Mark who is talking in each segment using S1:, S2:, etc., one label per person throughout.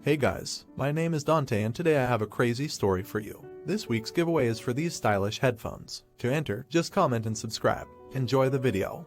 S1: Hey guys, my name is Dante and today I have a crazy story for you. This week's giveaway is for these stylish headphones. To enter, just comment and subscribe. Enjoy the video.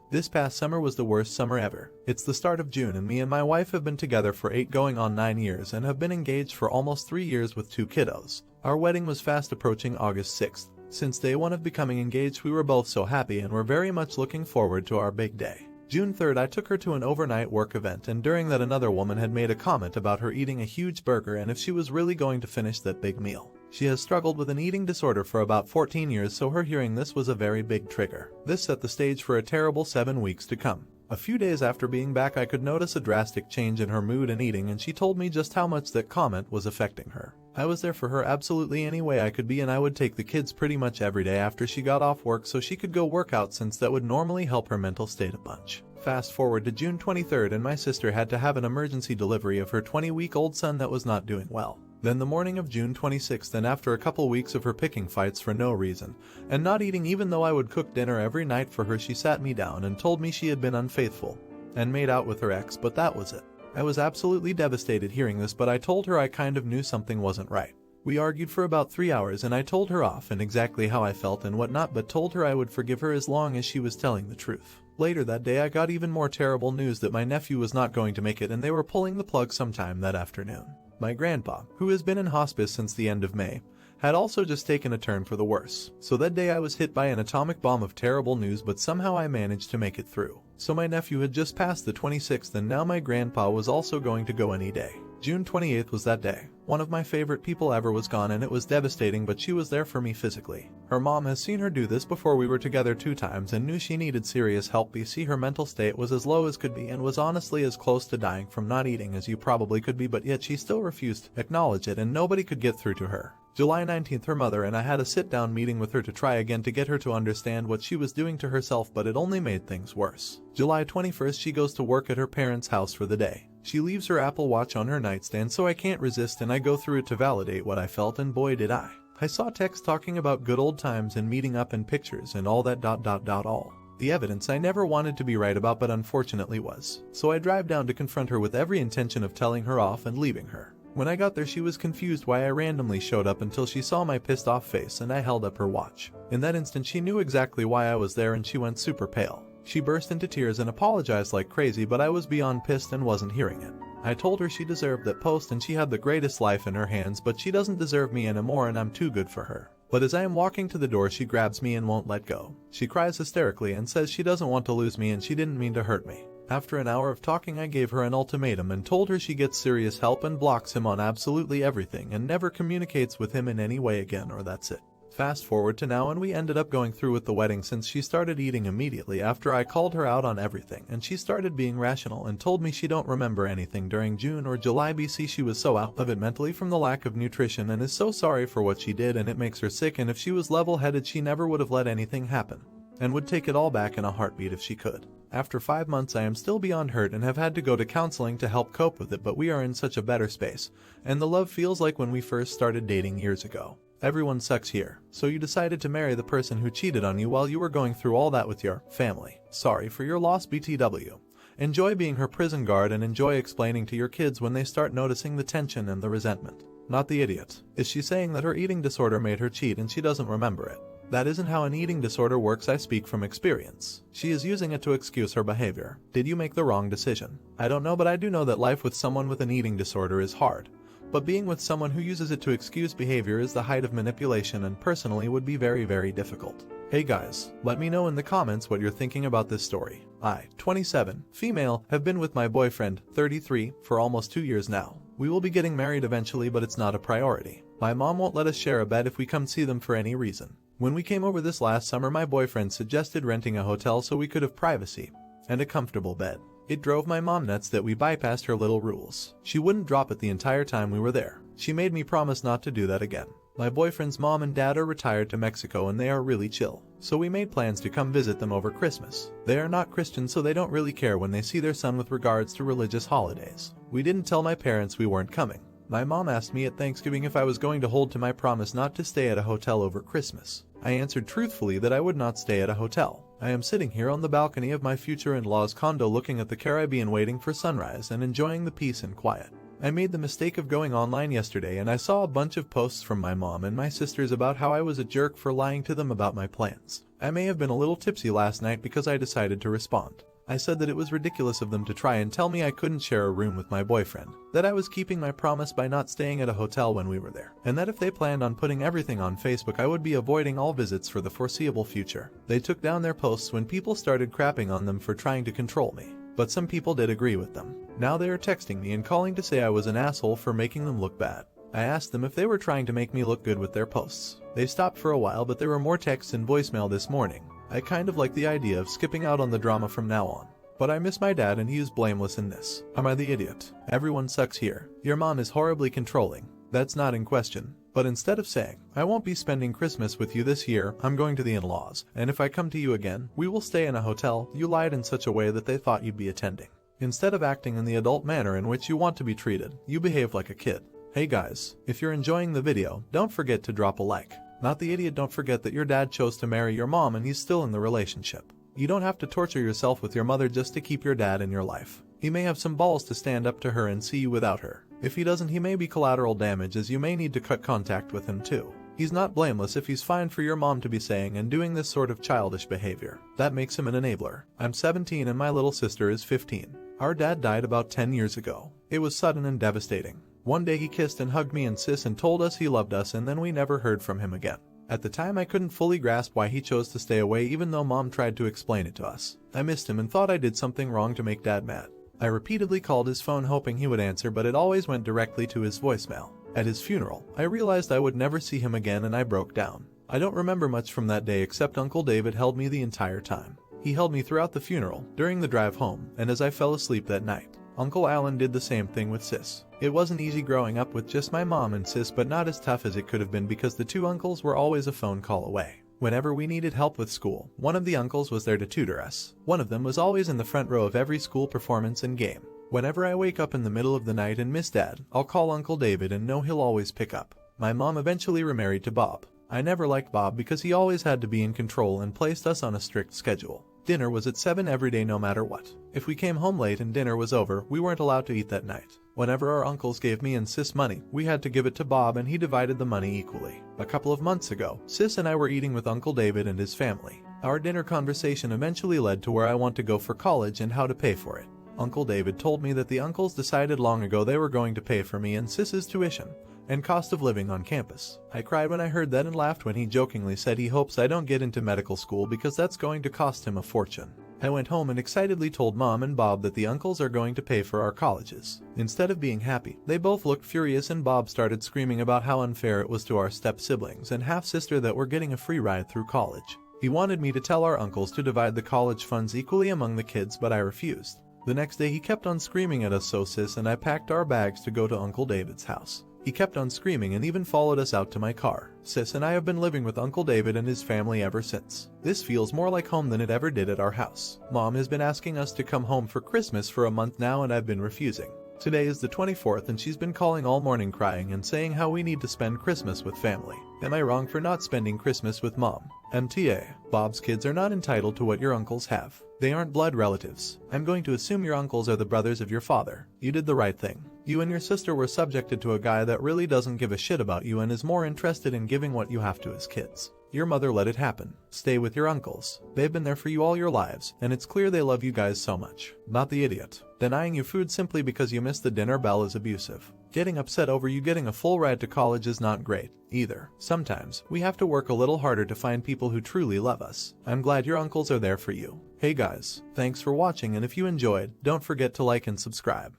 S1: This past summer was the worst summer ever. It's the start of June and me and my wife have been together for 8 going on 9 years and have been engaged for almost 3 years with 2 kiddos. Our wedding was fast approaching August 6th. Since day one of becoming engaged we were both so happy and were very much looking forward to our big day. June 3rd I took her to an overnight work event and during that another woman had made a comment about her eating a huge burger and if she was really going to finish that big meal. She has struggled with an eating disorder for about 14 years so her hearing this was a very big trigger. This set the stage for a terrible 7 weeks to come. A few days after being back I could notice a drastic change in her mood and eating and she told me just how much that comment was affecting her. I was there for her absolutely any way I could be and I would take the kids pretty much every day after she got off work so she could go work out since that would normally help her mental state a bunch. Fast forward to June 23rd and my sister had to have an emergency delivery of her 20-week-old son that was not doing well. Then the morning of June 26th and after a couple weeks of her picking fights for no reason, and not eating even though I would cook dinner every night for her, she sat me down and told me she had been unfaithful and made out with her ex, but that was it. I was absolutely devastated hearing this, but I told her I kind of knew something wasn't right. We argued for about 3 hours and I told her off and exactly how I felt and whatnot, but told her I would forgive her as long as she was telling the truth. Later that day I got even more terrible news that my nephew was not going to make it and they were pulling the plug sometime that afternoon. My grandpa, who has been in hospice since the end of May, had also just taken a turn for the worse. So that day I was hit by an atomic bomb of terrible news, but somehow I managed to make it through. So my nephew had just passed the 26th and now my grandpa was also going to go any day. June 28th was that day. One of my favorite people ever was gone and it was devastating, but she was there for me physically. Her mom has seen her do this before. We were together 2 times and knew she needed serious help. You see, her mental state was as low as could be and was honestly as close to dying from not eating as you probably could be, but yet she still refused to acknowledge it and nobody could get through to her. July 19th her mother and I had a sit-down meeting with her to try again to get her to understand what she was doing to herself, but it only made things worse. July 21st she goes to work at her parents' house for the day. She leaves her Apple Watch on her nightstand so I can't resist and I go through it to validate what I felt, and boy did I. I saw text talking about good old times and meeting up and pictures and all that all. The evidence I never wanted to be right about but unfortunately was. So I drive down to confront her with every intention of telling her off and leaving her. When I got there she was confused why I randomly showed up until she saw my pissed off face and I held up her watch. In that instant she knew exactly why I was there and she went super pale. She burst into tears and apologized like crazy, but I was beyond pissed and wasn't hearing it. I told her she deserved that post and she had the greatest life in her hands, but she doesn't deserve me anymore and I'm too good for her. But as I am walking to the door she grabs me and won't let go. She cries hysterically and says she doesn't want to lose me and she didn't mean to hurt me. After an hour of talking I gave her an ultimatum and told her she gets serious help and blocks him on absolutely everything and never communicates with him in any way again, or that's it. Fast forward to now and we ended up going through with the wedding since she started eating immediately after I called her out on everything, and she started being rational and told me she don't remember anything during June or July. BC she was so out of it mentally from the lack of nutrition and is so sorry for what she did and it makes her sick, and if she was level-headed she never would have let anything happen and would take it all back in a heartbeat if she could. After 5 months I am still beyond hurt and have had to go to counseling to help cope with it, but we are in such a better space and the love feels like when we first started dating years ago. Everyone sucks here. So you decided to marry the person who cheated on you while you were going through all that with your family. Sorry for your loss, BTW. Enjoy being her prison guard and enjoy explaining to your kids when they start noticing the tension and the resentment. Not the idiot. Is she saying that her eating disorder made her cheat and she doesn't remember it? That isn't how an eating disorder works. I speak from experience. She is using it to excuse her behavior. Did you make the wrong decision? I don't know, but I do know that life with someone with an eating disorder is hard. But being with someone who uses it to excuse behavior is the height of manipulation and personally would be very, very difficult. Hey guys, let me know in the comments what you're thinking about this story. I, 27, female, have been with my boyfriend, 33, for almost 2 years now. We will be getting married eventually, but it's not a priority. My mom won't let us share a bed if we come see them for any reason. When we came over this last summer my boyfriend suggested renting a hotel so we could have privacy and a comfortable bed. It drove my mom nuts that we bypassed her little rules. She wouldn't drop it the entire time we were there. She made me promise not to do that again. My boyfriend's mom and dad are retired to Mexico and they are really chill. So we made plans to come visit them over Christmas. They are not Christian so they don't really care when they see their son with regards to religious holidays. We didn't tell my parents we weren't coming. My mom asked me at Thanksgiving if I was going to hold to my promise not to stay at a hotel over Christmas. I answered truthfully that I would not stay at a hotel. I am sitting here on the balcony of my future in-law's condo looking at the Caribbean waiting for sunrise and enjoying the peace and quiet. I made the mistake of going online yesterday and I saw a bunch of posts from my mom and my sisters about how I was a jerk for lying to them about my plans. I may have been a little tipsy last night because I decided to respond. I said that it was ridiculous of them to try and tell me I couldn't share a room with my boyfriend, that I was keeping my promise by not staying at a hotel when we were there, and that if they planned on putting everything on Facebook I would be avoiding all visits for the foreseeable future. They took down their posts when people started crapping on them for trying to control me, but some people did agree with them. Now they are texting me and calling to say I was an asshole for making them look bad. I asked them if they were trying to make me look good with their posts. They stopped for a while, but there were more texts and voicemail this morning. I kind of like the idea of skipping out on the drama from now on. But I miss my dad and he is blameless in this. Am I the idiot? Everyone sucks here. Your mom is horribly controlling. That's not in question. But instead of saying, I won't be spending Christmas with you this year, I'm going to the in-laws, and if I come to you again, we will stay in a hotel, you lied in such a way that they thought you'd be attending. Instead of acting in the adult manner in which you want to be treated, you behave like a kid. Hey guys, if you're enjoying the video, don't forget to drop a like. Not the idiot, don't forget that your dad chose to marry your mom and he's still in the relationship. You don't have to torture yourself with your mother just to keep your dad in your life. He may have some balls to stand up to her and see you without her. If he doesn't, he may be collateral damage as you may need to cut contact with him too. He's not blameless if he's fine for your mom to be saying and doing this sort of childish behavior. That makes him an enabler. I'm 17 and my little sister is 15. Our dad died about 10 years ago. It was sudden and devastating. One day he kissed and hugged me and sis and told us he loved us, and then we never heard from him again. At the time I couldn't fully grasp why he chose to stay away even though mom tried to explain it to us. I missed him and thought I did something wrong to make dad mad. I repeatedly called his phone hoping he would answer, but it always went directly to his voicemail. At his funeral, I realized I would never see him again and I broke down. I don't remember much from that day except Uncle David held me the entire time. He held me throughout the funeral, during the drive home, and as I fell asleep that night. Uncle Alan did the same thing with sis. It wasn't easy growing up with just my mom and sis, but not as tough as it could have been because the two uncles were always a phone call away. Whenever we needed help with school, one of the uncles was there to tutor us. One of them was always in the front row of every school performance and game. Whenever I wake up in the middle of the night and miss dad, I'll call Uncle David and know he'll always pick up. My mom eventually remarried to Bob. I never liked Bob because he always had to be in control and placed us on a strict schedule. Dinner was at 7 every day no matter what. If we came home late and dinner was over, we weren't allowed to eat that night. Whenever our uncles gave me and sis money, we had to give it to Bob and he divided the money equally. A couple of months ago, sis and I were eating with Uncle David and his family. Our dinner conversation eventually led to where I want to go for college and how to pay for it. Uncle David told me that the uncles decided long ago they were going to pay for me and sis's tuition and cost of living on campus. I cried when I heard that and laughed when he jokingly said he hopes I don't get into medical school because that's going to cost him a fortune. I went home and excitedly told Mom and Bob that the uncles are going to pay for our colleges. Instead of being happy, they both looked furious and Bob started screaming about how unfair it was to our step-siblings and half-sister that we're getting a free ride through college. He wanted me to tell our uncles to divide the college funds equally among the kids, but I refused. The next day he kept on screaming at us, so sis and I packed our bags to go to Uncle David's house. He kept on screaming and even followed us out to my car. Sis and I have been living with Uncle David and his family ever since. This feels more like home than it ever did at our house. Mom has been asking us to come home for Christmas for a month now and I've been refusing. Today is the 24th and she's been calling all morning crying and saying how we need to spend Christmas with family. Am I wrong for not spending Christmas with Mom? MTA, Bob's kids are not entitled to what your uncles have. They aren't blood relatives. I'm going to assume your uncles are the brothers of your father. You did the right thing. You and your sister were subjected to a guy that really doesn't give a shit about you and is more interested in giving what you have to his kids. Your mother let it happen. Stay with your uncles. They've been there for you all your lives, and it's clear they love you guys so much. Not the idiot. Denying you food simply because you missed the dinner bell is abusive. Getting upset over you getting a full ride to college is not great, either. Sometimes, we have to work a little harder to find people who truly love us. I'm glad your uncles are there for you. Hey guys, thanks for watching, and if you enjoyed, don't forget to like and subscribe.